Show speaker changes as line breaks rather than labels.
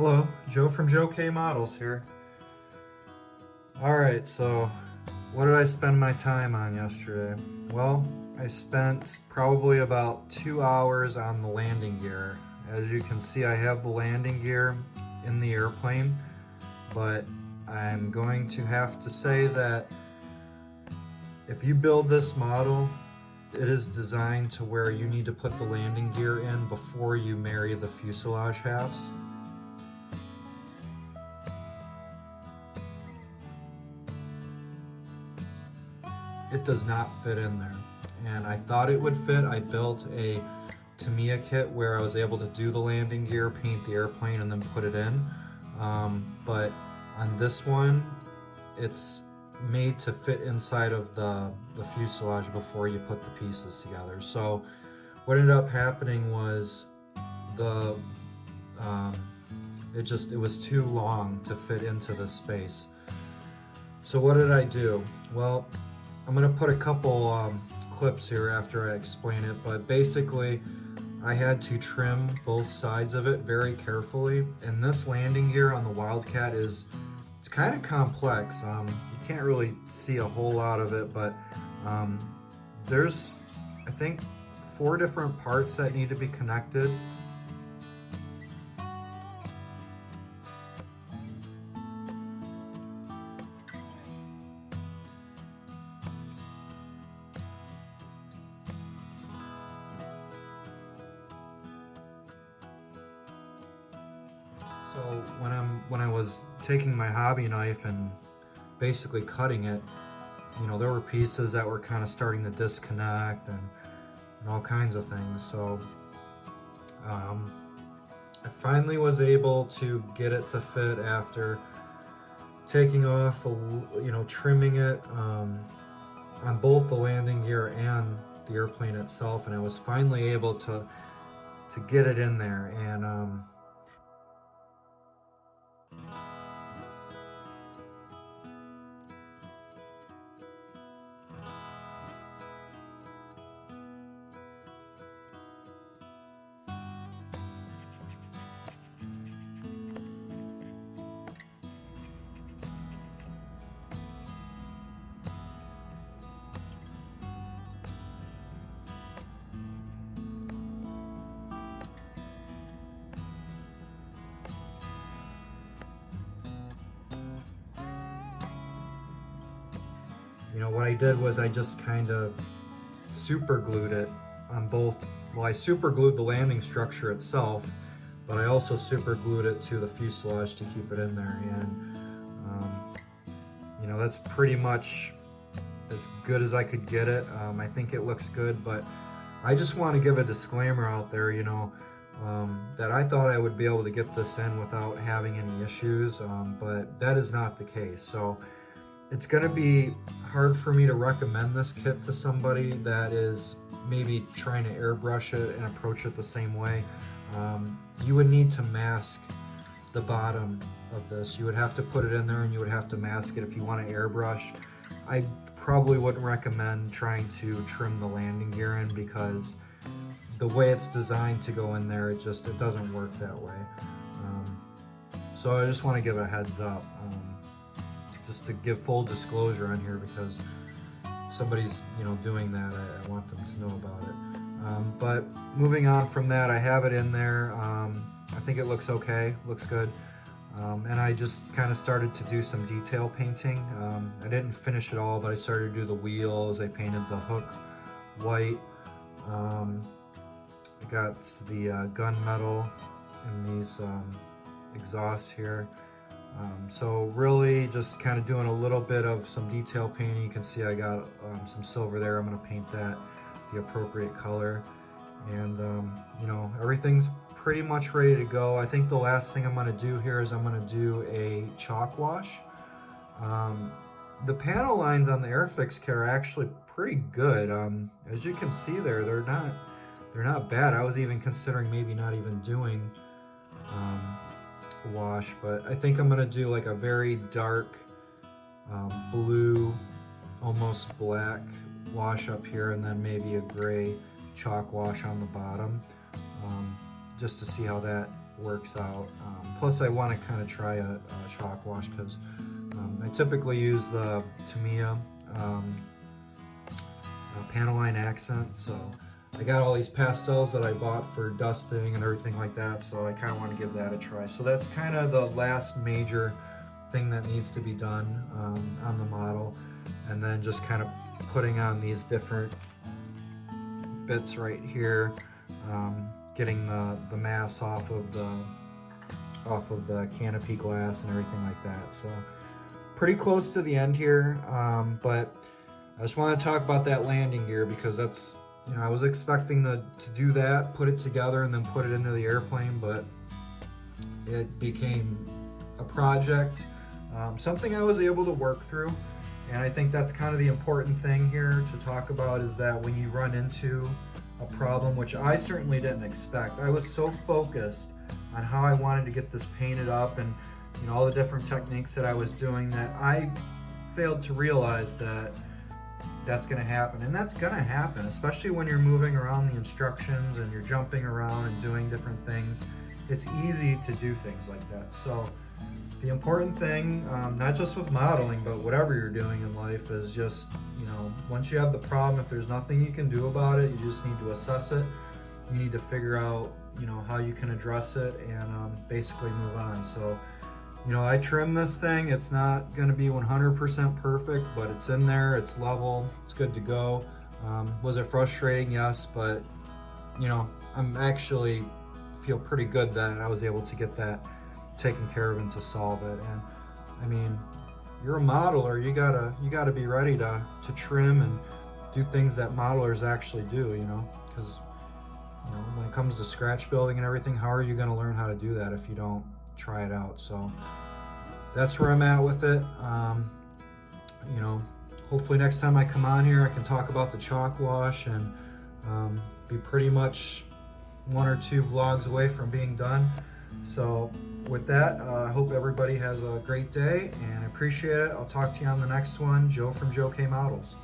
Hello, Joe from Joe K Models here. Alright, so what did I spend my time on yesterday? Well, I spent probably about 2 hours on the landing gear. As you can see, I have the landing gear in the airplane, but I'm going to have to say that if you build this model, it is designed to where you need to put the landing gear in before you marry the fuselage halves. It does not fit in there, and I thought it would fit. I built a Tamiya kit where I was able to do the landing gear, paint the airplane, and then put it in. But on this one, it's made to fit inside of the fuselage before you put the pieces together. So what ended up happening was the it was too long to fit into this space. So what did I do? Well, I'm going to put a couple clips here after I explain it, but basically I had to trim both sides of it very carefully, and this landing gear on the Wildcat it's kind of complex. You can't really see a whole lot of it, but there's, I think, 4 different parts that need to be connected. So when I was taking my hobby knife and basically cutting it, there were pieces that were kind of starting to disconnect and all kinds of things. So I finally was able to get it to fit after taking off, trimming it on both the landing gear and the airplane itself, and I was finally able to get it in there. And what I did was I just kind of super glued it on both. Well, I super glued the landing structure itself, but I also super glued it to the fuselage to keep it in there. And that's pretty much as good as I could get it. I think it looks good, but I just want to give a disclaimer out there, that I thought I would be able to get this in without having any issues, but that is not the case. So it's going to be hard for me to recommend this kit to somebody that is maybe trying to airbrush it and approach it the same way. You would need to mask the bottom of this. You would have to put it in there and you would have to mask it if you want to airbrush. I probably wouldn't recommend trying to trim the landing gear in, because the way it's designed to go in there, it doesn't work that way. So I just want to give a heads up, just to give full disclosure on here, because somebody's doing that, I want them to know about it. But moving on from that, I have it in there. I think it looks okay, looks good. And I just kind of started to do some detail painting. I didn't finish it all, but I started to do the wheels. I painted the hook white. I got the gunmetal in these exhausts here. So really just kind of doing a little bit of some detail painting. You can see I got some silver there. I'm going to paint that the appropriate color. And everything's pretty much ready to go. I think the last thing I'm going to do here is I'm going to do a chalk wash. The panel lines on the Airfix kit are actually pretty good. As you can see there, they're not bad. I was even considering maybe not even doing wash, but I think I'm gonna do like a very dark blue, almost black wash up here, and then maybe a gray chalk wash on the bottom, just to see how that works out. Plus I want to kind of try a chalk wash because I typically use the Tamiya panel line accent, so I got all these pastels that I bought for dusting and everything like that, so I kind of want to give that a try. So that's kind of the last major thing that needs to be done on the model, and then just kind of putting on these different bits right here, getting the mass off of the canopy glass and everything like that. So pretty close to the end here, but I just want to talk about that landing gear because that's, you know, I was expecting to do that, put it together and then put it into the airplane, but it became a project, something I was able to work through. And I think that's kind of the important thing here to talk about, is that when you run into a problem, which I certainly didn't expect, I was so focused on how I wanted to get this painted up and, you know, all the different techniques that I was doing, that I failed to realize that that's going to happen. And that's going to happen, especially when you're moving around the instructions and you're jumping around and doing different things. It's easy to do things like that. So the important thing, not just with modeling, but whatever you're doing in life, is just, you know, once you have the problem, if there's nothing you can do about it, you just need to assess it. You need to figure out, you know, how you can address it and basically move on. So, you know, I trimmed this thing. It's not going to be 100% perfect, but it's in there. It's level. It's good to go. Was it frustrating? Yes, but, you know, I'm actually feel pretty good that I was able to get that taken care of and to solve it. And I mean, you're a modeler. You gotta be ready to trim and do things that modelers actually do. You know, because, you know, when it comes to scratch building and everything, how are you going to learn how to do that if you don't try it out? So that's where I'm at with it. You know, hopefully next time I come on here, I can talk about the chalk wash and be pretty much 1 or 2 vlogs away from being done. So with that, I hope everybody has a great day and I appreciate it. I'll talk to you on the next one. Joe from Joe K Models.